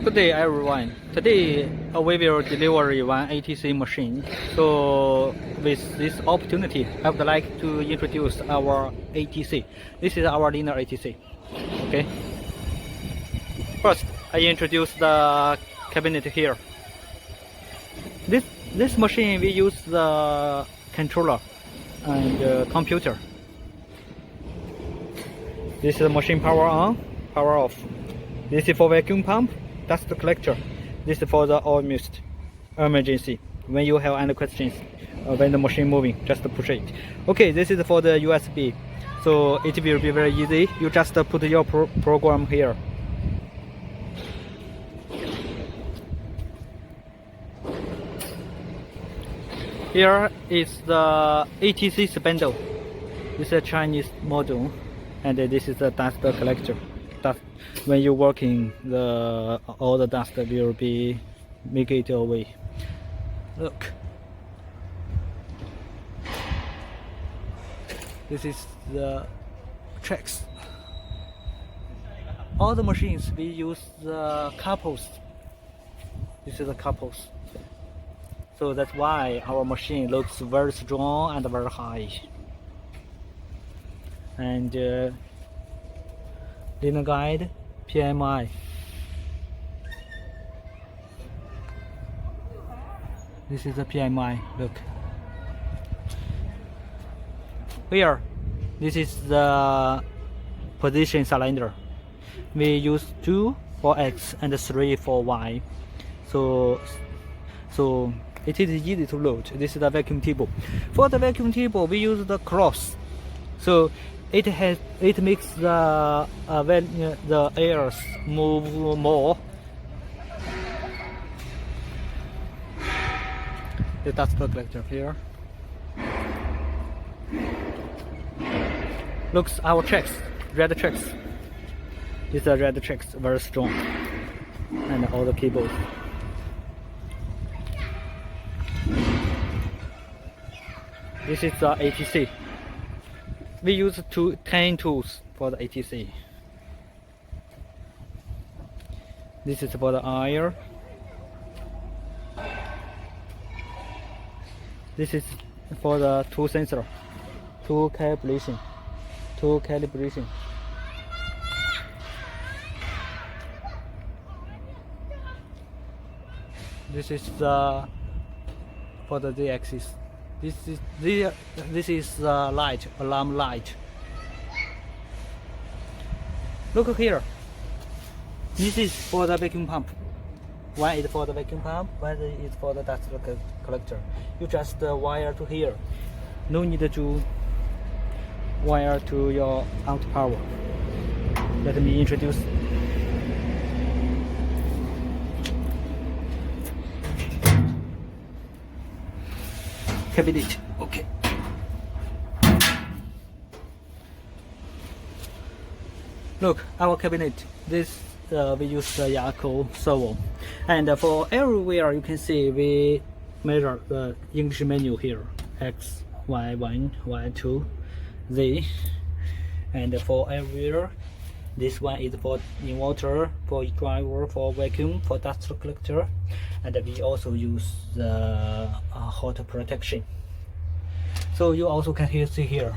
Good day everyone. Today we will deliver one ATC machine. So with this opportunity, I would like to introduce our ATC. This is our linear ATC. Okay. First, I introduce the cabinet here. This machine we use the controller and computer. This is the machine power on, power off. This is for vacuum pump, dust collector. This is for the oil mist emergency. When you have any questions, when the machine moving, just push it. Okay, this is for the USB. So it will be very easy. You just put your program here. Here is the ATC spindle. This is a Chinese model, and this is the dust collector. When you're working, all the dust will be make it away. Look, this is the tracks. All the machines we use the couples. This is the couples. So that's why our machine looks very strong and very high. And linear guide, PMI. This is the PMI. Look. Here, this is the position cylinder. We use 2 for X and 3 for Y. So it is easy to load. This is the vacuum table. For the vacuum table, we use the cross. So it makes the airs move more. The dust collector here. Looks our tracks, red tracks. These are red tracks, very strong, and all the cables. This is the ATC. We use 10 tools for the ATC. This is for the iron. This is for the tool sensor, tool calibration. This is for the Z-axis. This is light, alarm light. Look here. This is for the vacuum pump. One is for the vacuum pump, one is for the dust collector. You just wire to here. No need to wire to your out power. Let me introduce. Cabinet. Okay. Look, our cabinet. This we use the Yako servo, and for everywhere you can see we measure the English menu here: X, Y1, Y2, Z, and for everywhere, this one is for inverter, for driver, for vacuum, for dust collector, and we also use the hot protection. So you also can see here,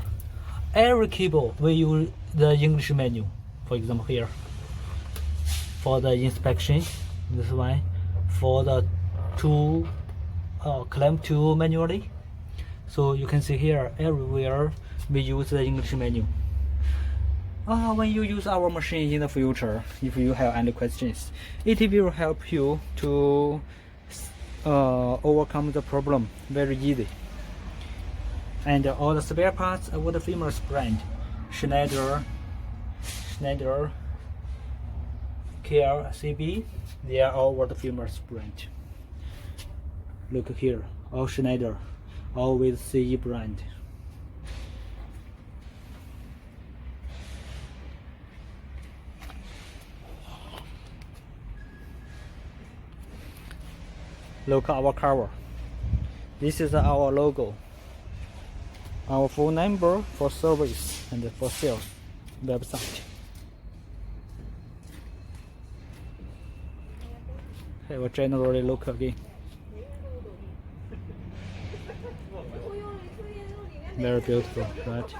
every cable we use the English menu. For example here, for the inspection, this one, for the tool, clamp tool manually. So you can see here, everywhere we use the English menu. When you use our machine in the future, if you have any questions, it will help you to overcome the problem very easy. And all the spare parts are the famous brand, Schneider, KLCB, they are all the famous brand. Look here, all Schneider, all with CE brand. Look at our cover. This is our logo. Our phone number for service and for sales website. have a generally look again. Very beautiful, right?